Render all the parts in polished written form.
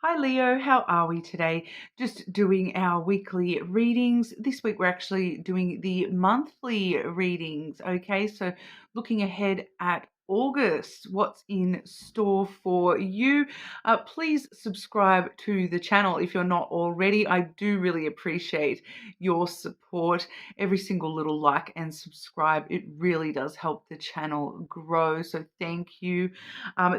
Hi Leo, how are we today? Just doing our weekly readings. This week we're actually doing the monthly readings, okay? So looking ahead at August, what's in store for you? Please subscribe to the channel if you're not already. I do really appreciate your support. Every single little like and subscribe, it really does help the channel grow. So thank you.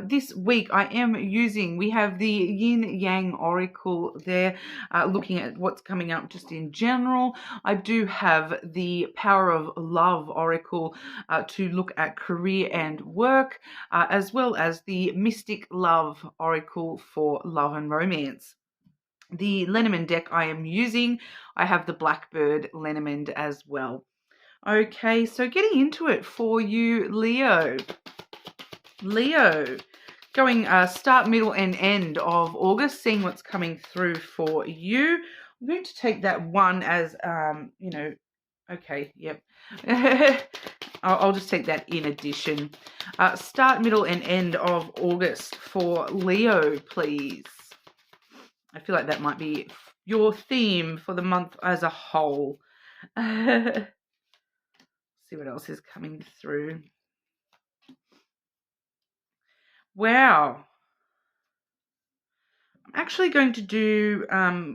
This week we have the Yin Yang Oracle there, looking at what's coming up just in general. I do have the Power of Love Oracle to look at career and work, as well as the Mystic Love Oracle for love and romance. The Lenormand deck I am using, I have the Blackbird Lenormand as well. Okay, so getting into it for you, Leo. Leo, going start, middle, and end of August, seeing what's coming through for you. I'm going to take that one as, okay, yep. I'll just take that in addition. Start, middle, and end of August for Leo, please. I feel like that might be your theme for the month as a whole. See what else is coming through. Wow. I'm actually going to do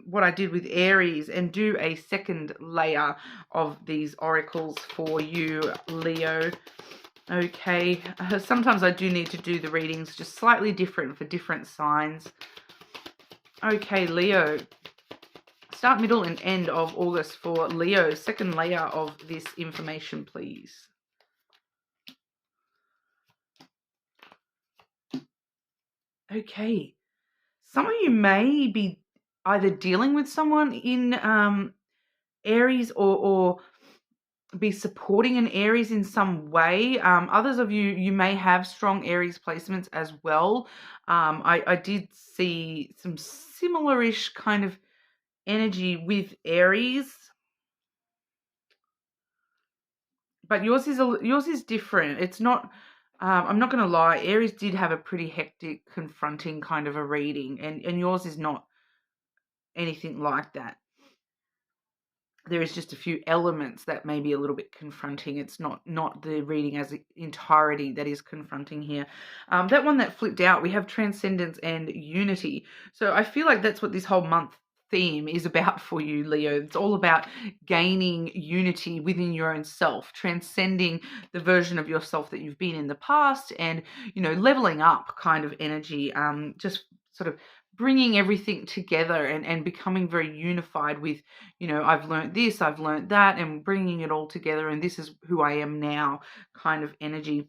what I did with Aries and do a second layer of these oracles for you, Leo. Okay, sometimes I do need to do the readings just slightly different for different signs. Okay, Leo. Start, middle, and end of August for Leo. Second layer of this information, please. Okay. Some of you may be either dealing with someone in Aries or be supporting an Aries in some way. Others of you may have strong Aries placements as well. I did see some similar-ish kind of energy with Aries, but yours is different. It's not. I'm not going to lie. Aries did have a pretty hectic, confronting kind of a reading, and yours is not anything like that. There is just a few elements that may be a little bit confronting. It's not the reading as entirety that is confronting here. That one that flipped out, we have transcendence and unity. So I feel like that's what this whole month theme is about for you, Leo. It's all about gaining unity within your own self, transcending the version of yourself that you've been in the past, and leveling up kind of energy. Just sort of bringing everything together and becoming very unified with, I've learned this, I've learned that, and bringing it all together, and this is who I am now kind of energy.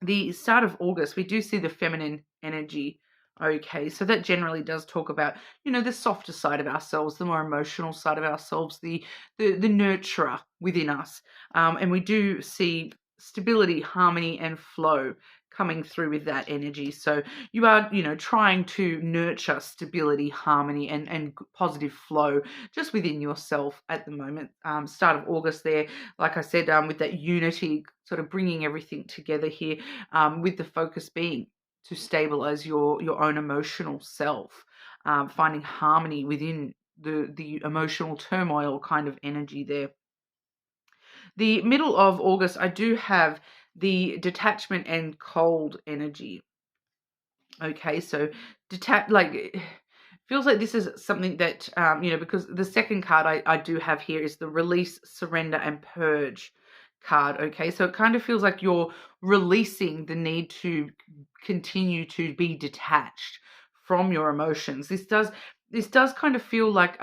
The start of August, we do see the feminine energy. Okay, so that generally does talk about, the softer side of ourselves, the more emotional side of ourselves, the nurturer within us. And we do see stability, harmony, and flow coming through with that energy. So you are, trying to nurture stability, harmony, and positive flow just within yourself at the moment. Start of August there, like I said, with that unity, sort of bringing everything together here, with the focus being to stabilize your own emotional self, finding harmony within the emotional turmoil kind of energy there. The middle of August, I do have the detachment and cold energy. Okay, so feels like this is something that, because the second card I do have here is the release, surrender, and purge card. Okay, so it kind of feels like you're releasing the need to continue to be detached from your emotions. This does kind of feel like,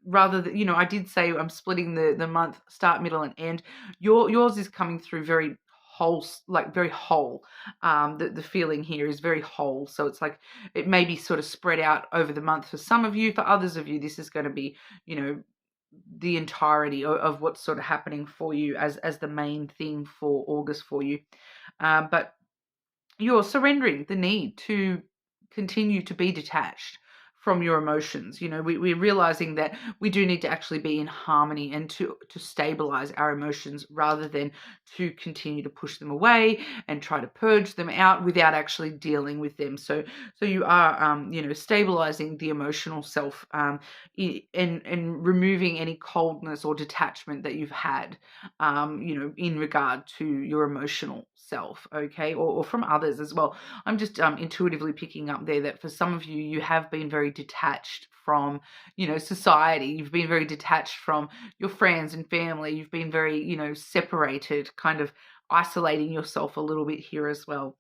rather than, I did say I'm splitting the month, start, middle, and end. Yours is coming through very whole, like very whole. The feeling here is very whole. So it's like it may be sort of spread out over the month for some of you. For others of you, this is going to be, the entirety of what's sort of happening for you as the main thing for August for you. But you're surrendering the need to continue to be detached from your emotions. We're realizing that we do need to actually be in harmony and to stabilize our emotions rather than to continue to push them away and try to purge them out without actually dealing with them. So you are, stabilizing the emotional self, and removing any coldness or detachment that you've had, in regard to your emotional self, okay, or from others as well. I'm just intuitively picking up there that for some of you, you have been very detached from, society. You've been very detached from your friends and family. You've been very, separated, kind of isolating yourself a little bit here as well.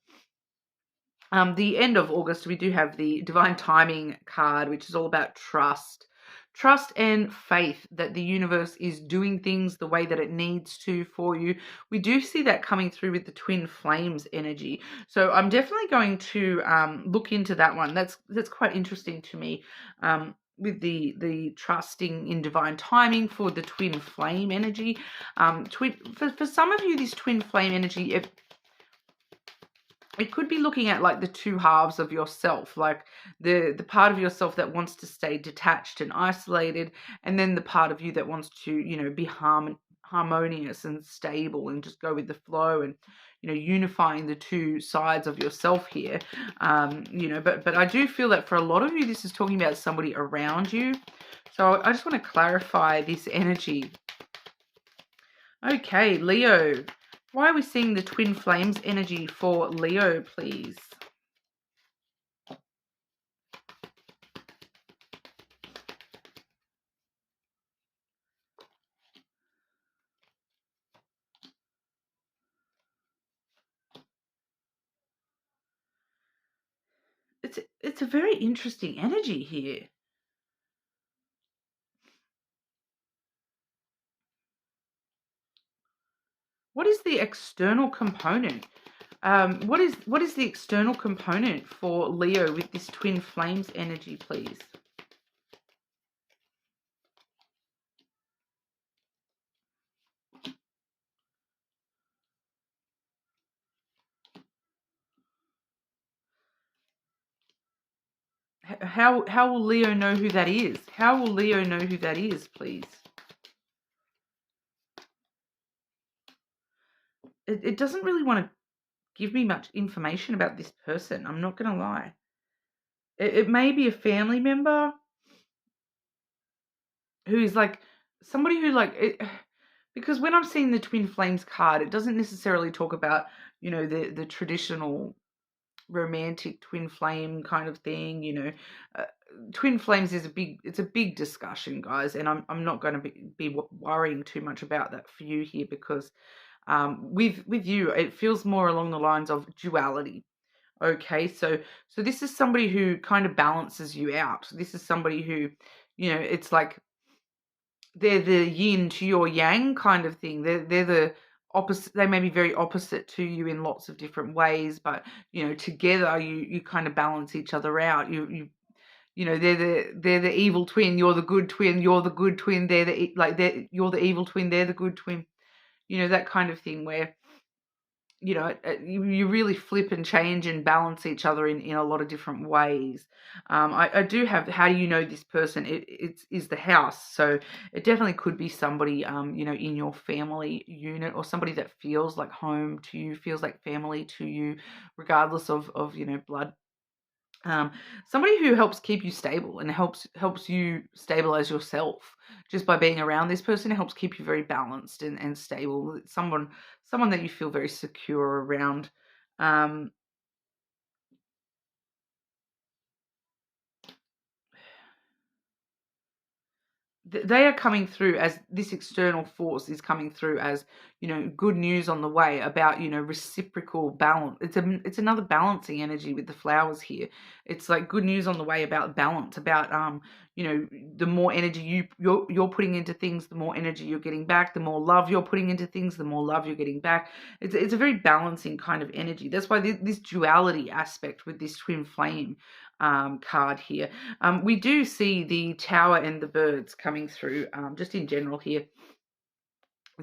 The end of August, we do have the Divine Timing card, which is all about trust. Trust and faith that the universe is doing things the way that it needs to for you. We do see that coming through with the twin flames energy. So I'm definitely going to look into that one. That's quite interesting to me. With the trusting in divine timing for the twin flame energy. For some of you, this twin flame energy, it could be looking at like the two halves of yourself, like the part of yourself that wants to stay detached and isolated, and then the part of you that wants to, be harmonious and stable and just go with the flow, and unifying the two sides of yourself here. But I do feel that for a lot of you, this is talking about somebody around you. So I just want to clarify this energy. Okay, Leo. Why are we seeing the twin flames energy for Leo, please? It's a very interesting energy here. What is the external component? What is the external component for Leo with this twin flames energy, please? How will Leo know who that is? How will Leo know who that is, please? It doesn't really want to give me much information about this person. I'm not going to lie. It may be a family member who is like somebody who like it, because when I'm seeing the twin flames card, it doesn't necessarily talk about the traditional romantic twin flame kind of thing. Uh, twin flames is a big discussion, guys, and I'm not going to be worrying too much about that for you here, because with you it feels more along the lines of duality. Okay, so this is somebody who kind of balances you out. This is somebody who, it's like they're the yin to your yang kind of thing. They're the opposite. They may be very opposite to you in lots of different ways, but together you kind of balance each other out. They're the evil twin. You're the good twin. You're the good twin. You're the evil twin. They're the good twin. That kind of thing where you really flip and change and balance each other in a lot of different ways. I do have, how do you know this person? It is the house. So it definitely could be somebody, in your family unit, or somebody that feels like home to you, feels like family to you, regardless of blood. Somebody who helps keep you stable and helps you stabilize yourself just by being around this person. It helps keep you very balanced and stable. Someone that you feel very secure around. Um, they are coming through as this external force is coming through as good news on the way about reciprocal balance. It's another balancing energy with the flowers here. It's like good news on the way about balance, about the more energy you're putting into things, the more energy you're getting back. The more love you're putting into things, the more love you're getting back. It's a very balancing kind of energy. That's why this duality aspect with this twin flame card here. We do see the tower and the birds coming through, just in general here.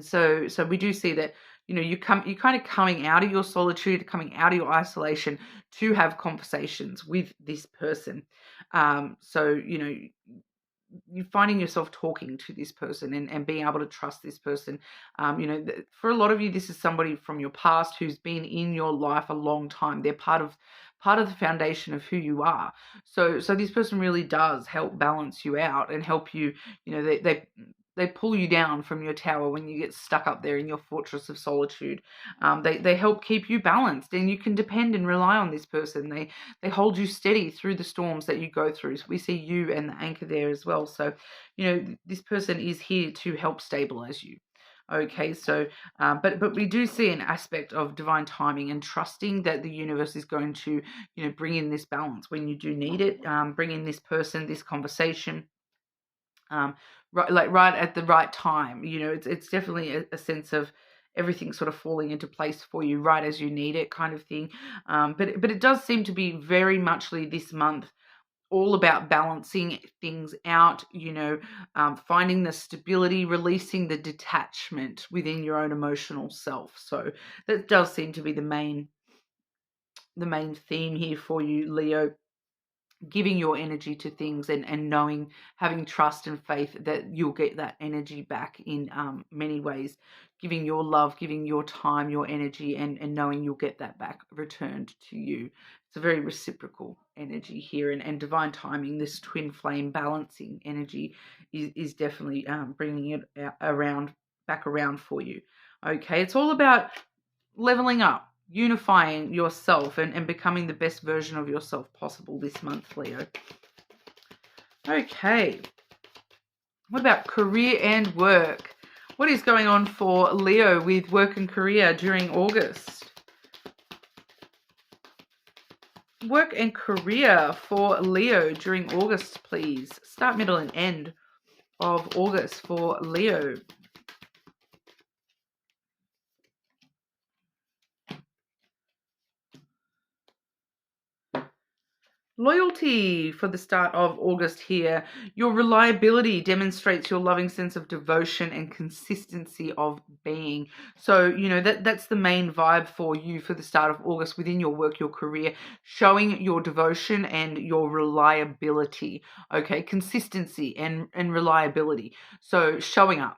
So we do see that you're kind of coming out of your solitude, coming out of your isolation to have conversations with this person. So, you're finding yourself talking to this person and being able to trust this person. For a lot of you, this is somebody from your past who's been in your life a long time. They're part of the foundation of who you are. So this person really does help balance you out and help you. They pull you down from your tower when you get stuck up there in your fortress of solitude. They help keep you balanced, and you can depend and rely on this person. They hold you steady through the storms that you go through. So we see you and the anchor there as well. So, this person is here to help stabilize you. Okay, so, but we do see an aspect of divine timing and trusting that the universe is going to, bring in this balance when you do need it, bring in this person, this conversation, right at the right time. It's definitely a sense of everything sort of falling into place for you right as you need it, kind of thing. But it does seem to be very muchly this month all about balancing things out, finding the stability, releasing the detachment within your own emotional self. So that does seem to be the main theme here for you, Leo. Giving your energy to things and knowing, having trust and faith that you'll get that energy back in many ways. Giving your love, giving your time, your energy, and knowing you'll get that back returned to you. It's a very reciprocal energy here, and divine timing, this twin flame balancing energy is definitely bringing it back around for you. Okay, it's all about leveling up, unifying yourself and becoming the best version of yourself possible this month, Leo. Okay. What about career and work? What is going on for Leo with work and career during August? Work and career for Leo during August, please. Start, middle, and end of August for Leo. Loyalty for the start of August here. Your reliability demonstrates your loving sense of devotion and consistency of being. So, that's the main vibe for you for the start of August within your work, your career, showing your devotion and your reliability. Okay, consistency and reliability. So showing up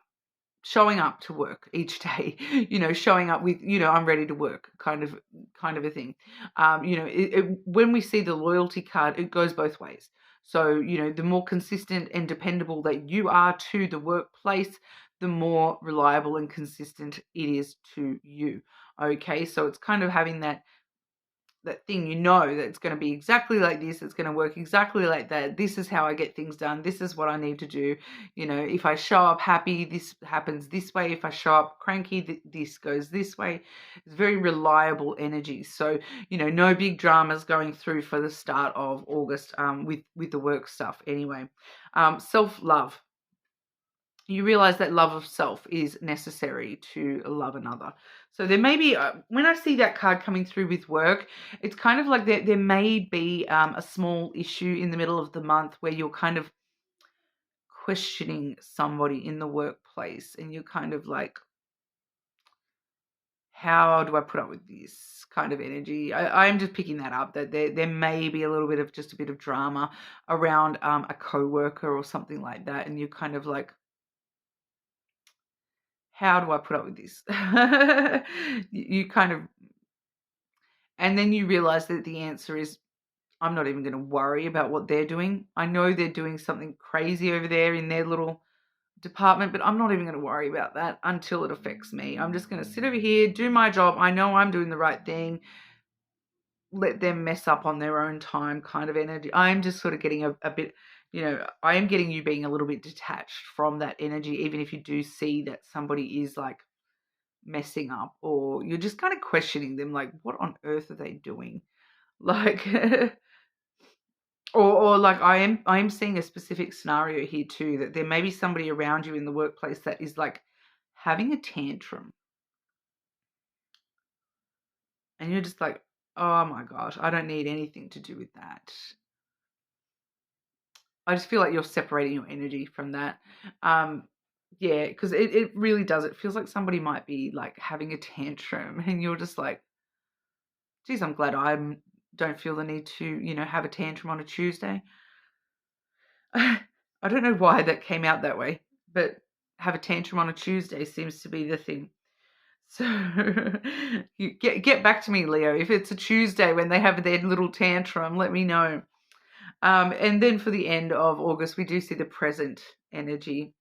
to work each day, showing up with, I'm ready to work kind of a thing. When we see the loyalty card, it goes both ways. So, the more consistent and dependable that you are to the workplace, the more reliable and consistent it is to you. Okay, so it's kind of having that thing, that it's going to be exactly like this, it's going to work exactly like that, this is how I get things done, this is what I need to do. If I show up happy, this happens this way. If I show up cranky, this goes this way. It's very reliable energy. So, no big dramas going through for the start of August with the work stuff anyway. Self-love. You realize that love of self is necessary to love another. So there may be, when I see that card coming through with work, it's kind of like there may be a small issue in the middle of the month where you're kind of questioning somebody in the workplace, and you're kind of like, how do I put up with this kind of energy? I'm just picking that up, that there may be a little bit of just a bit of drama around a coworker or something like that, and you're kind of like, how do I put up with this? You kind of, and then you realize that the answer is, I'm not even going to worry about what they're doing. I know they're doing something crazy over there in their little department, but I'm not even going to worry about that until it affects me. I'm just going to sit over here, do my job. I know I'm doing the right thing. Let them mess up on their own time, kind of energy. I'm just sort of getting a bit, I am getting you being a little bit detached from that energy, even if you do see that somebody is like messing up, or you're just kind of questioning them, like, what on earth are they doing? Like, or like I am seeing a specific scenario here too, that there may be somebody around you in the workplace that is like having a tantrum, and you're just like, oh my gosh, I don't need anything to do with that. I just feel like you're separating your energy from that. Yeah, because it really does. It feels like somebody might be like having a tantrum, and you're just like, geez, I'm glad I don't feel the need to, have a tantrum on a Tuesday. I don't know why that came out that way, but have a tantrum on a Tuesday seems to be the thing. So you get back to me, Leo. If it's a Tuesday when they have their little tantrum, let me know. And then for the end of August, we do see the present energy.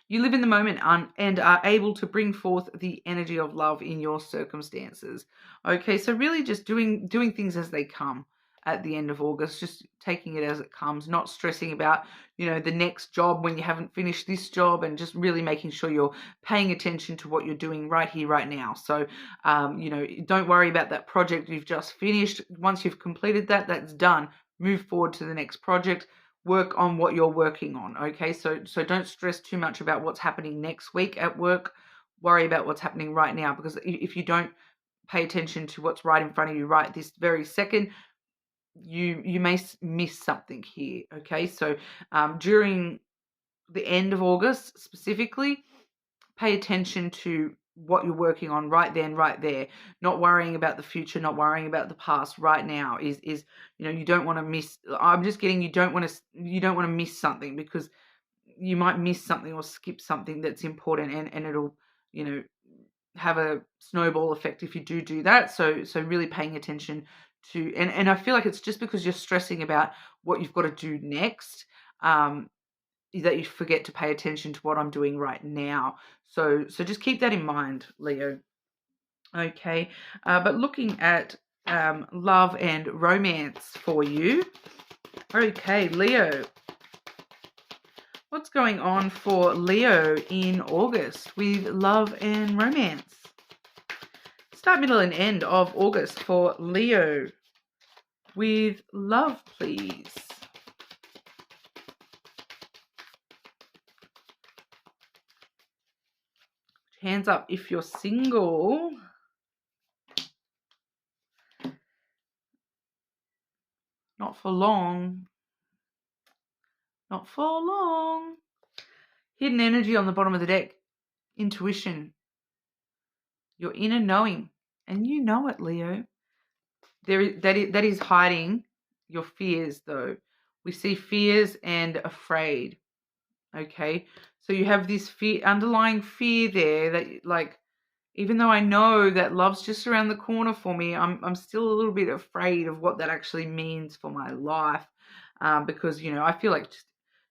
You live in the moment and are able to bring forth the energy of love in your circumstances. Okay, so really just doing things as they come at the end of August, just taking it as it comes, not stressing about, the next job when you haven't finished this job, and just really making sure you're paying attention to what you're doing right here, right now. So, don't worry about that project you've just finished. Once you've completed that, that's done. Move forward to the next project, work on what you're working on. Okay, so don't stress too much about what's happening next week at work. Worry about what's happening right now, because if you don't pay attention to what's right in front of you right this very second, you may miss something here. Okay, so during the end of August specifically, pay attention to what you're working on right then, right there. Not worrying about the future, not worrying about the past. Right now is you don't want to miss. I'm just getting you don't want to miss something, because you might miss something or skip something that's important, and it'll have a snowball effect if you do that. So really paying attention to, and I feel like it's just because you're stressing about what you've got to do next, that you forget to pay attention to what I'm doing right now. So just keep that in mind, Leo. Okay, but looking at love and romance for you. Okay, Leo. What's going on for Leo in August with love and romance? Start, middle, and end of August for Leo with love, please. Hands up if you're single. Not for long. Not for long. Hidden energy on the bottom of the deck. Intuition. Your inner knowing. And you know it, Leo. That is hiding your fears, though. We see fears and afraid. Okay? So you have this underlying fear there that, like, even though I know that love's just around the corner for me, I'm still a little bit afraid of what that actually means for my life, because I feel like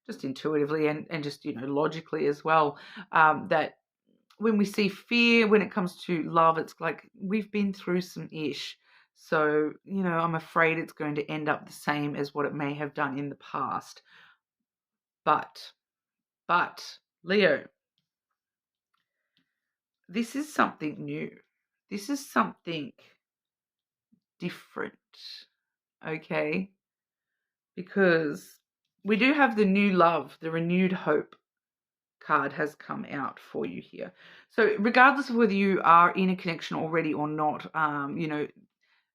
just intuitively and just logically as well, that when we see fear when it comes to love, it's like we've been through some ish. So I'm afraid it's going to end up the same as what it may have done in the past. But Leo, this is something new. This is something different, okay? Because we do have the new love, the renewed hope card has come out for you here. So regardless of whether you are in a connection already or not,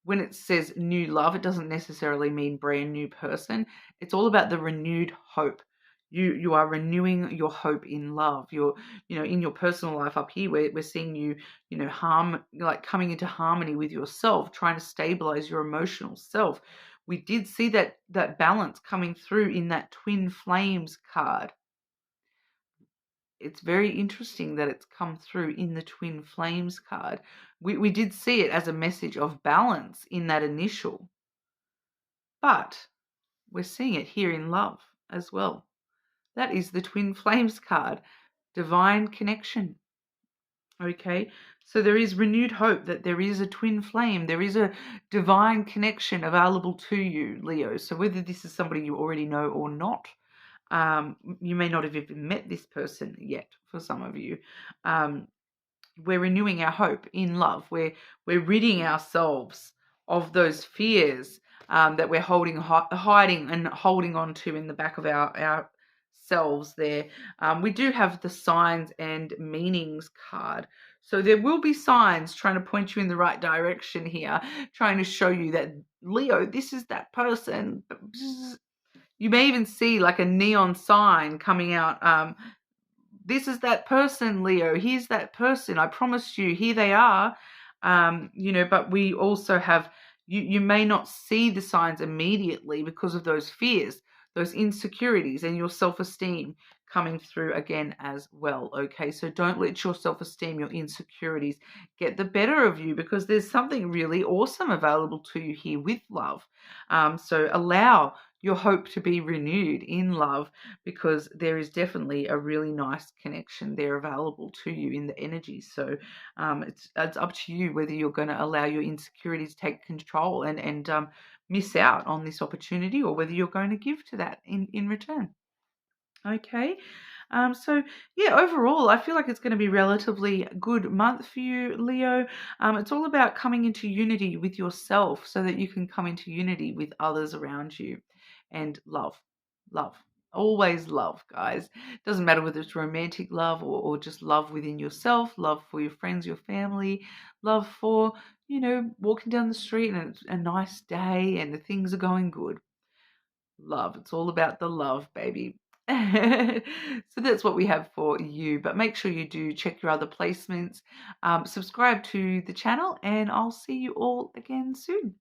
when it says new love, it doesn't necessarily mean brand new person. It's all about the renewed hope. You are renewing your hope in love. You're, in your personal life up here, we're seeing you, coming into harmony with yourself, trying to stabilize your emotional self. We did see that balance coming through in that twin flames card. It's very interesting that it's come through in the twin flames card. We did see it as a message of balance in that initial, but we're seeing it here in love as well. That is the twin flames card, divine connection. Okay, so there is renewed hope that there is a twin flame, there is a divine connection available to you, Leo. So whether this is somebody you already know or not, you may not have even met this person yet for some of you. We're renewing our hope in love. We're ridding ourselves of those fears that we're hiding and holding on to in the back of our selves there. We do have the signs and meanings card. So there will be signs trying to point you in the right direction here, trying to show you that, Leo, this is that person. You may even see like a neon sign coming out this is that person, Leo. Here's that person. I promise you, here they are. But we also have, you may not see the signs immediately because of those fears, those insecurities, and your self-esteem coming through again as well. Okay, so don't let your self-esteem, your insecurities get the better of you, because there's something really awesome available to you here with love. So allow your hope to be renewed in love, because there is definitely a really nice connection there available to you in the energy. So it's up to you whether you're going to allow your insecurities to take control and miss out on this opportunity, or whether you're going to give to that in return. Okay. So yeah, overall, I feel like it's going to be relatively good month for you, Leo. It's all about coming into unity with yourself so that you can come into unity with others around you, and love, always love, guys. Doesn't matter whether it's romantic love or just love within yourself, love for your friends, your family, love for, walking down the street and it's a nice day and the things are going good. Love. It's all about the love, baby. So that's what we have for you. But make sure you do check your other placements, subscribe to the channel, and I'll see you all again soon.